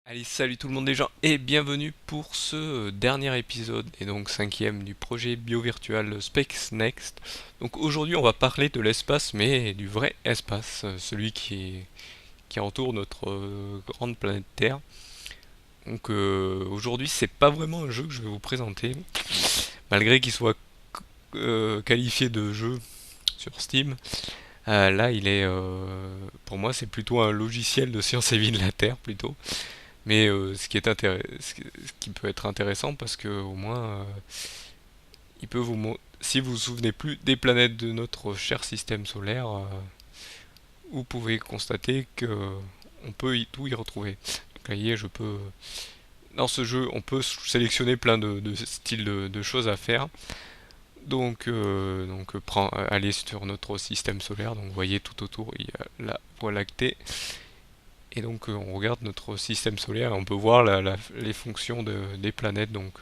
Allez, salut tout le monde les gens et bienvenue pour ce dernier épisode et donc cinquième du projet bio-virtual Space Next. Donc aujourd'hui on va parler de l'espace mais du vrai espace, celui qui entoure notre grande planète Terre. Donc aujourd'hui c'est pas vraiment un jeu que je vais vous présenter, malgré qu'il soit qualifié de jeu sur Steam. Là il est, pour moi c'est plutôt un logiciel de science et vie de la Terre plutôt. Mais ce qui peut être intéressant parce que au moins il peut si vous vous souvenez plus des planètes de notre cher système solaire, vous pouvez constater que on peut tout y retrouver. Donc là, je peux dans ce jeu, on peut sélectionner plein de styles de choses à faire. Aller sur notre système solaire. Donc vous voyez tout autour, il y a la Voie lactée. Et donc on regarde notre système solaire et on peut voir les fonctions des planètes, donc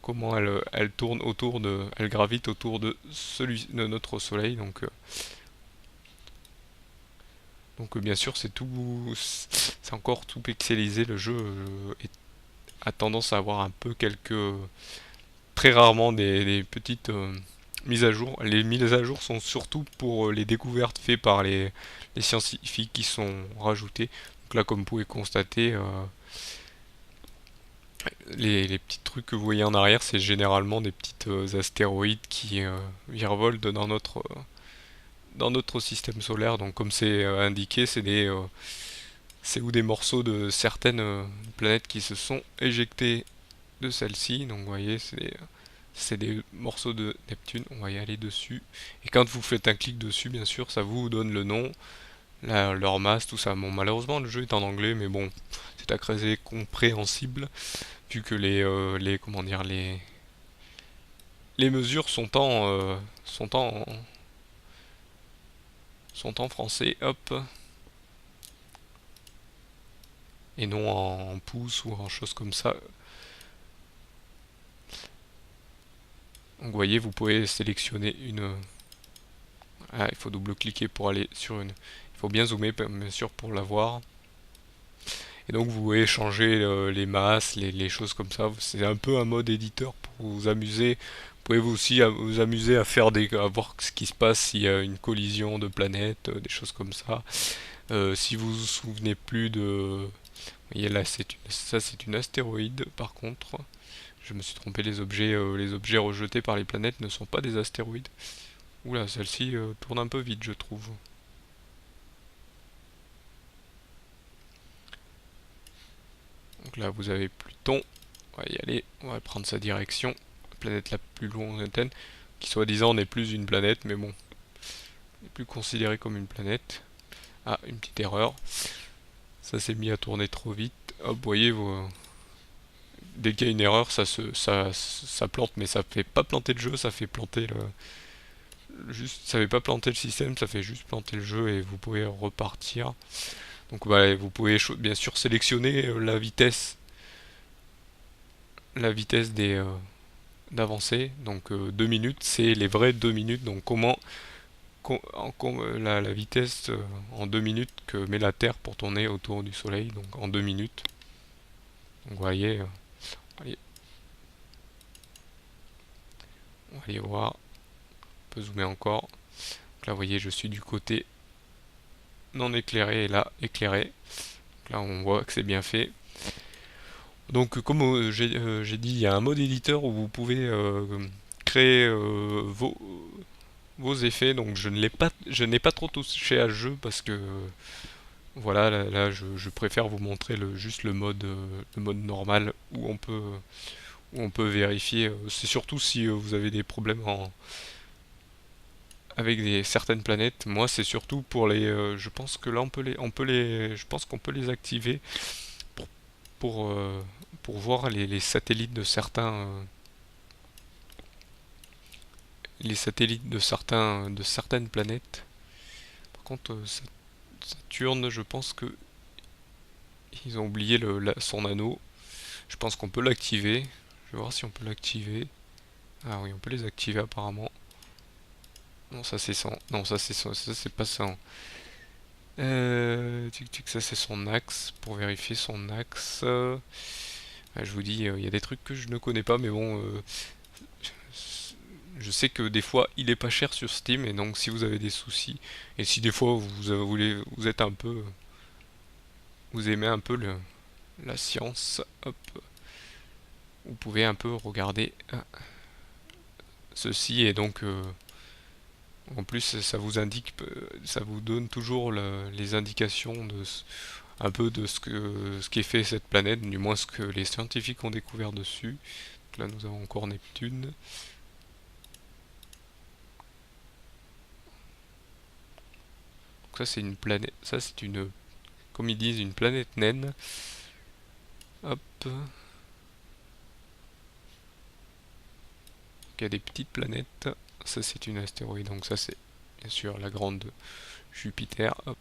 comment elles tournent elles gravitent autour de notre Soleil. Donc bien sûr c'est encore tout pixelisé. Le jeu a tendance à avoir un peu très rarement des petites mises à jour. Les mises à jour sont surtout pour les découvertes faites par les scientifiques qui sont rajoutés. Donc là, comme vous pouvez constater, les petits trucs que vous voyez en arrière, c'est généralement des petites astéroïdes qui virevoltent dans notre système solaire. Donc comme c'est indiqué, c'est ou des morceaux de certaines planètes qui se sont éjectés de celle-ci. Donc vous voyez, c'est des morceaux de Neptune. On va y aller dessus. Et quand vous faites un clic dessus, bien sûr, ça vous donne le nom, leur masse, tout ça. Bon, malheureusement, le jeu est en anglais, mais bon, c'est assez compréhensible vu que comment dire, les mesures sont en français, hop, et non en pouces ou en choses comme ça. Donc vous voyez, vous pouvez sélectionner une. Ah, il faut double-cliquer pour aller sur une. Il faut bien zoomer, bien sûr, pour la voir. Et donc vous pouvez changer les masses, les choses comme ça. C'est un peu un mode éditeur pour vous amuser. Vous pouvez aussi vous amuser à voir ce qui se passe s'il y a une collision de planètes, des choses comme ça. Si vous vous souvenez plus de... Vous voyez là, ça c'est une astéroïde par contre. Je me suis trompé, les objets rejetés par les planètes ne sont pas des astéroïdes. Oula, celle-ci tourne un peu vite je trouve. Donc là vous avez Pluton. On va y aller, on va prendre sa direction. La planète la plus lointaine, qui soi-disant n'est plus une planète, mais bon, n'est plus considérée comme une planète. Ah, une petite erreur. Ça s'est mis à tourner trop vite. Hop, vous voyez, dès qu'il y a une erreur, ça plante, mais ça fait pas planter le jeu, ça fait planter ça fait pas planter le système, ça fait juste planter le jeu et vous pouvez repartir. Donc voilà, vous pouvez bien sûr sélectionner la vitesse d'avancée. Donc 2 minutes, c'est les vraies 2 minutes. Donc la vitesse en 2 minutes que met la Terre pour tourner autour du Soleil, donc en 2 minutes. Donc vous voyez, allez, on va aller voir, on peut zoomer encore. Donc là vous voyez, je suis du côté non éclairé et là éclairé. Donc là on voit que c'est bien fait. Donc comme j'ai dit, il y a un mode éditeur où vous pouvez créer vos effets. Donc je n'ai pas trop touché à ce jeu parce que voilà, là, je préfère vous montrer juste le mode normal où on peut vérifier. C'est surtout si vous avez des problèmes avec certaines planètes. Moi, c'est surtout pour je pense que là, je pense qu'on peut les activer pour, pour, euh, pour voir les satellites les satellites de certaines planètes. Par contre, Saturne, je pense que ils ont oublié son anneau. Je pense qu'on peut l'activer. Je vais voir si on peut l'activer. Ah oui, on peut les activer apparemment. Non, ça c'est sans. Non, ça c'est pas sans. Ça c'est son axe, pour vérifier son axe. Je vous dis, il y a des trucs que je ne connais pas, mais bon, je sais que des fois il est pas cher sur Steam, et donc si vous avez des soucis, et si des fois vous êtes un peu, vous aimez un peu la science, hop, vous pouvez un peu regarder ceci, et donc en plus ça vous indique, ça vous donne toujours les indications un peu de ce qu'est fait cette planète, du moins ce que les scientifiques ont découvert dessus. Donc là nous avons encore Neptune. Donc ça c'est une planète, ça c'est une, comme ils disent, une planète naine. Hop, il y a des petites planètes. Ça c'est une astéroïde, donc ça c'est bien sûr la grande Jupiter. Hop.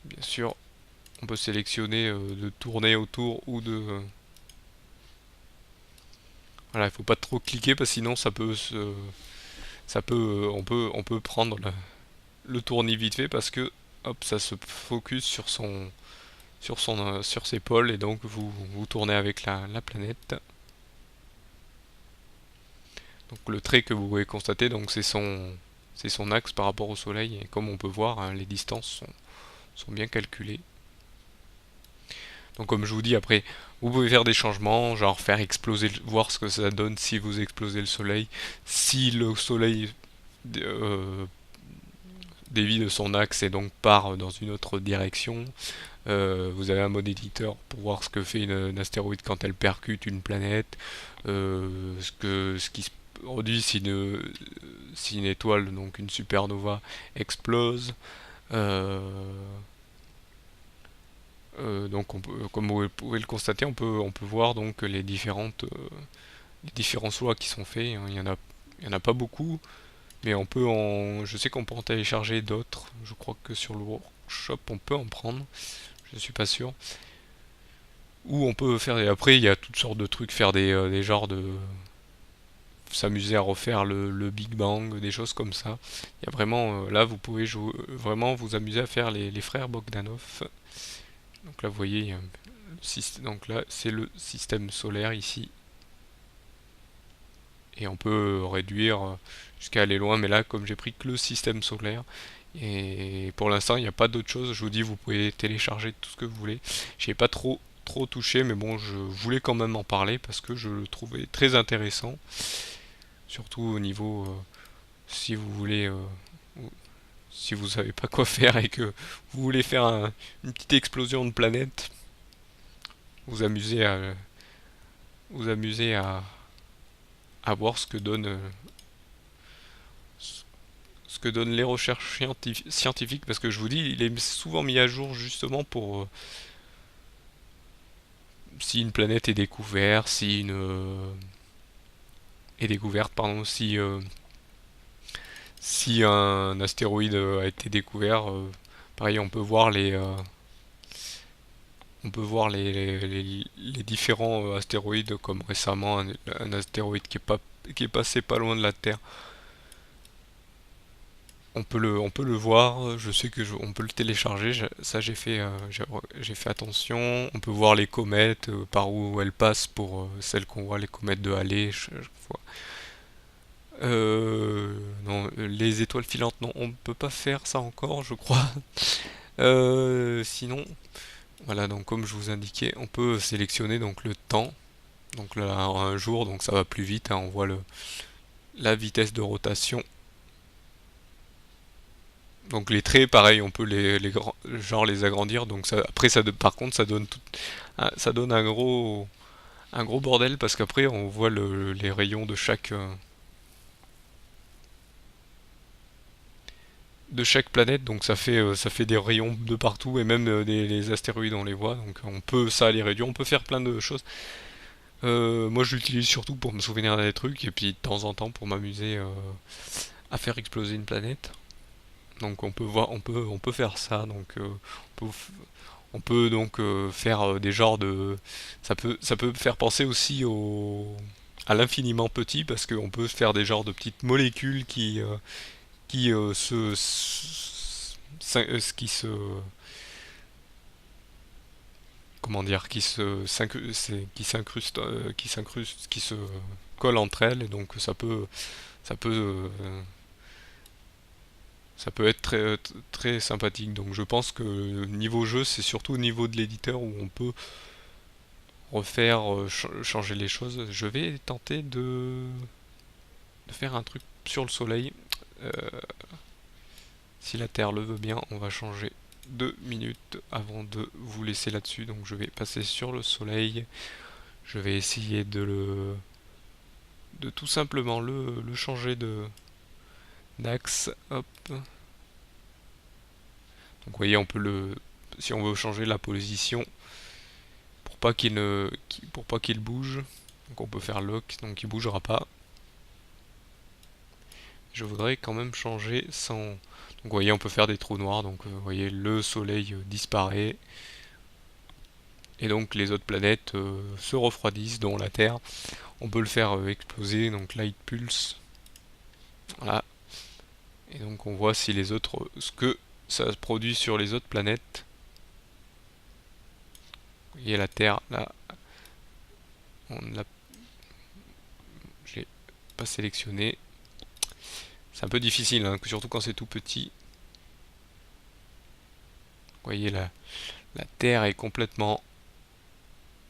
Bien sûr, on peut sélectionner de tourner autour ou de... voilà, il faut pas trop cliquer parce que sinon on peut prendre le tournis vite fait parce que hop, ça se focus sur ses pôles et donc vous tournez avec la planète. Donc le trait que vous pouvez constater, donc c'est son axe par rapport au Soleil et comme on peut voir, hein, les distances sont bien calculées. Donc comme je vous dis, après, vous pouvez faire des changements, genre faire exploser, voir ce que ça donne si vous explosez le Soleil, si le Soleil euh, dévie de son axe et donc part dans une autre direction. Vous avez un mode éditeur pour voir ce que fait une astéroïde quand elle percute une planète, ce qui se produit si une étoile, donc une supernova, explose. Euh, donc comme vous pouvez le constater, on peut voir donc les différents choix qui sont faits, hein. Il y en a pas beaucoup, mais je sais qu'on peut en télécharger d'autres. Je crois que sur le workshop on peut en prendre. Je suis pas sûr. Ou on peut faire, et après il y a toutes sortes de trucs, faire des genres de, s'amuser à refaire le Big Bang, des choses comme ça. Il y a vraiment, là vous pouvez jouer, vraiment vous amuser à faire les frères Bogdanov. Donc là vous voyez, donc là c'est le système solaire ici. Et on peut réduire jusqu'à aller loin, mais là comme j'ai pris que le système solaire, et pour l'instant il n'y a pas d'autre chose, je vous dis vous pouvez télécharger tout ce que vous voulez. J'ai pas trop touché, mais bon je voulais quand même en parler parce que je le trouvais très intéressant, surtout au niveau si vous voulez si vous savez pas quoi faire et que vous voulez faire une petite explosion de planète, vous amusez à vous amusez à voir ce que donnent les recherches scientifiques, parce que je vous dis, il est souvent mis à jour justement pour si une planète est découverte, si une est découverte, pardon, si un astéroïde a été découvert, pareil, on peut voir les différents astéroïdes, comme récemment un astéroïde qui est passé pas loin de la Terre. On peut le voir, je sais que on peut le télécharger, ça j'ai fait attention. On peut voir les comètes, par où elles passent pour celles qu'on voit, les comètes de Halley, je vois. Non, les étoiles filantes, non, on ne peut pas faire ça encore, je crois. Sinon, voilà, donc comme je vous indiquais, on peut sélectionner donc le temps. Donc là, un jour, donc ça va plus vite, hein, on voit la vitesse de rotation. Donc les traits, pareil, on peut genre les agrandir. Donc ça, après, par contre, ça donne un gros bordel parce qu'après, on voit les rayons de chaque planète. Donc ça fait des rayons de partout et même les astéroïdes, on les voit. Donc on peut ça les réduire. On peut faire plein de choses. Moi, je l'utilise surtout pour me souvenir des trucs et puis de temps en temps pour m'amuser à faire exploser une planète. Donc on peut faire ça. Donc on peut donc faire des genres de, ça peut faire penser aussi à l'infiniment petit parce qu'on peut faire des genres de petites molécules qui qui se comment dire qui s'incrustent, qui se collent entre elles et donc ça peut ça peut être très sympathique. Donc je pense que niveau jeu, c'est surtout au niveau de l'éditeur où on peut refaire, changer les choses. Je vais tenter de faire un truc sur le soleil. Euh, Si la Terre le veut bien, on va changer 2 minutes avant de vous laisser là-dessus. Donc je vais passer sur le soleil. Je vais essayer de tout simplement le changer d'axe. Hop. Donc vous voyez, on peut si on veut changer la position pour pas pour pas qu'il bouge. Donc on peut faire lock, donc il bougera pas. Je voudrais quand même changer sans. Donc vous voyez, on peut faire des trous noirs. Donc vous voyez, le soleil disparaît. Et donc les autres planètes se refroidissent, dont la Terre. On peut le faire exploser, donc light pulse. Voilà. Et donc on voit si les autres, ce que ça produit sur les autres planètes. Vous voyez la Terre, là, je l'ai pas sélectionné. C'est un peu difficile, hein, surtout quand c'est tout petit. Vous voyez la Terre est complètement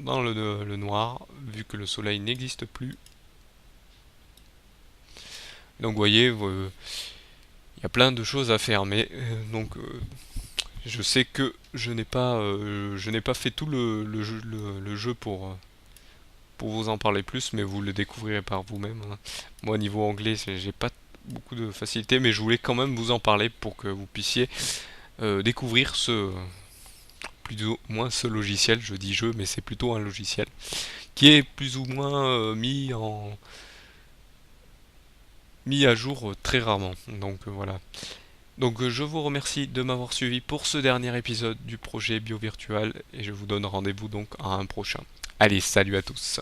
dans le noir, vu que le soleil n'existe plus. Donc vous voyez, il y a plein de choses à faire, mais je sais que je n'ai pas fait tout le jeu pour vous en parler plus, mais vous le découvrirez par vous-même, hein. Moi, niveau anglais, j'ai pas beaucoup de facilité, mais je voulais quand même vous en parler pour que vous puissiez découvrir plus ou moins ce logiciel. Je dis jeu, mais c'est plutôt un logiciel qui est plus ou moins mis à jour très rarement. Donc voilà. Donc je vous remercie de m'avoir suivi pour ce dernier épisode du projet BioVirtual et je vous donne rendez-vous donc à un prochain. Allez, salut à tous.